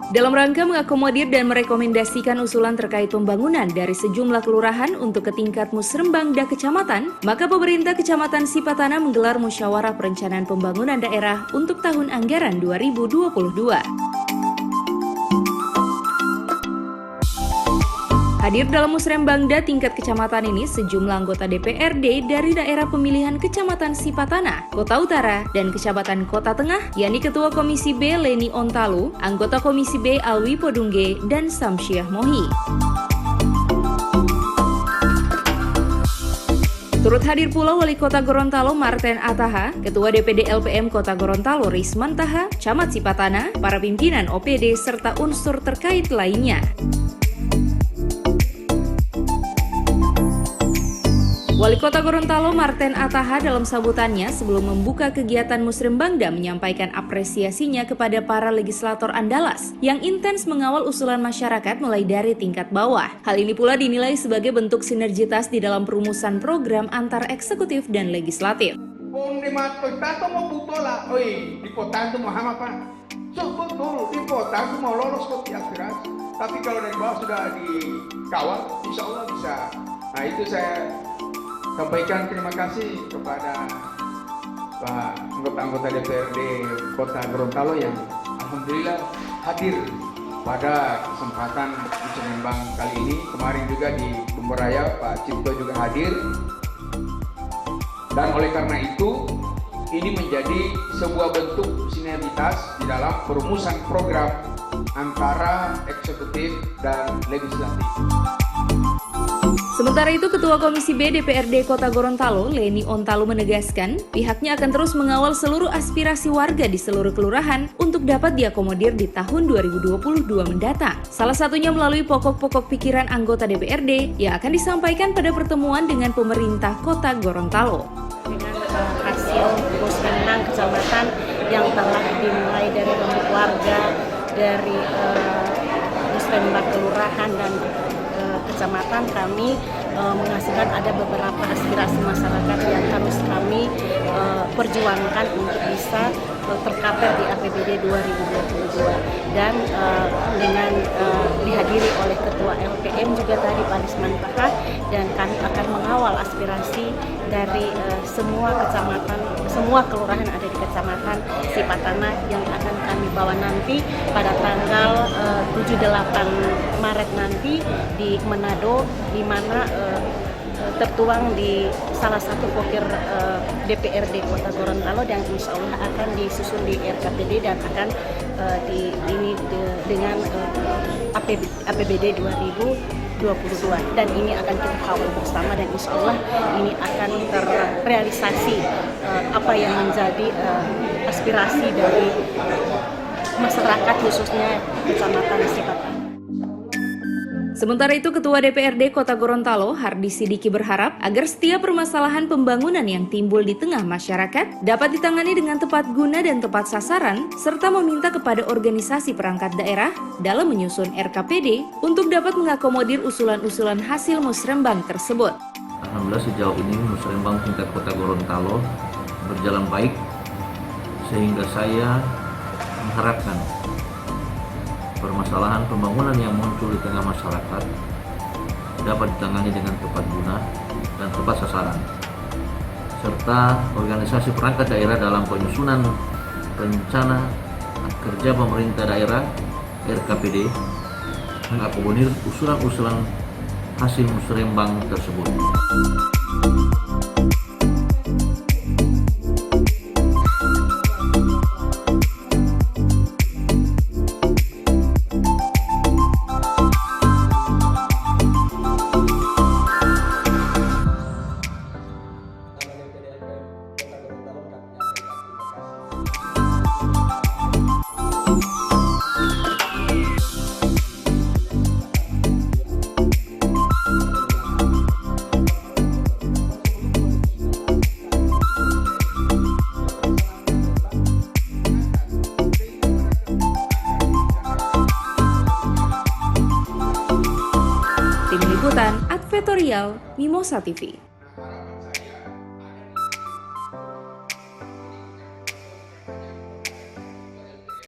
Dalam rangka mengakomodir dan merekomendasikan usulan terkait pembangunan dari sejumlah kelurahan untuk ke tingkat musrembangda kecamatan, maka pemerintah Kecamatan Sipatana menggelar musyawarah perencanaan pembangunan daerah untuk tahun anggaran 2022. Hadir dalam musrembangda tingkat kecamatan ini sejumlah anggota DPRD dari daerah pemilihan Kecamatan Sipatana, Kota Utara, dan Kecamatan Kota Tengah, yakni Ketua Komisi B Leni Ontalu, anggota Komisi B Alwi Podungge, dan Samsyah Mohi. Turut hadir pula Wali Kota Gorontalo Marten Ataha, Ketua DPD LPM Kota Gorontalo Risman Taha, Camat Sipatana, para pimpinan OPD, serta unsur terkait lainnya. Wali Kota Gorontalo Marten Ataha dalam sambutannya sebelum membuka kegiatan musrembangda menyampaikan apresiasinya kepada para legislator Andalas yang intens mengawal usulan masyarakat mulai dari tingkat bawah. Hal ini pula dinilai sebagai bentuk sinergitas di dalam perumusan program antar eksekutif dan legislatif. Tapi kalau dari bawah sudah dikawal, insya Allah bisa. Nah itu saya sampaikan terima kasih kepada Pak anggota DPRD Kota Gorontalo yang alhamdulillah hadir pada kesempatan musrembang kali ini. Kemarin juga di Bumberaya Pak Cipto juga hadir. Dan oleh karena itu ini menjadi sebuah bentuk sinergitas di dalam perumusan program antara eksekutif dan legislatif. Sementara itu, Ketua Komisi B DPRD Kota Gorontalo, Leni Ontalu menegaskan, pihaknya akan terus mengawal seluruh aspirasi warga di seluruh kelurahan untuk dapat diakomodir di tahun 2022 mendatang. Salah satunya melalui pokok-pokok pikiran anggota DPRD yang akan disampaikan pada pertemuan dengan pemerintah Kota Gorontalo. Dengan hasil musrembang kecamatan yang telah dimulai dari bentuk warga, dari musrembang kelurahan dan kecamatan, kami menghasilkan ada beberapa aspirasi masyarakat yang harus kami perjuangkan untuk bisa tercapai di APBD 2022. Dan dengan dihadiri oleh Ketua LPM juga tadi Pak Risman Taha, dan kami akan mengawal aspirasi dari semua kecamatan, semua kelurahan ada di Kecamatan Sipatana yang akan kami bawa nanti pada tanggal 7-8 Maret nanti di Manado, di mana tertuang di salah satu pokir DPRD Kota Gorontalo, dan insya Allah akan disusun di RKPD dan akan dengan APBD 2022, dan ini akan kita kawal bersama, dan insya Allah ini akan terrealisasi apa yang menjadi aspirasi dari masyarakat khususnya Kecamatan Sipatana. Sementara itu, Ketua DPRD Kota Gorontalo, Hardi Sidiki berharap agar setiap permasalahan pembangunan yang timbul di tengah masyarakat dapat ditangani dengan tepat guna dan tepat sasaran, serta meminta kepada organisasi perangkat daerah dalam menyusun RKPD untuk dapat mengakomodir usulan-usulan hasil musrembang tersebut. Alhamdulillah sejauh ini musrembang tingkat Kota Gorontalo berjalan baik, sehingga saya mengharapkan permasalahan pembangunan yang muncul di tengah masyarakat dapat ditangani dengan tepat guna dan tepat sasaran, serta organisasi perangkat daerah dalam penyusunan rencana kerja pemerintah daerah RKPD mengakomodir usulan-usulan hasil musrembang tersebut. Tim Liputan Advertorial Mimosa TV.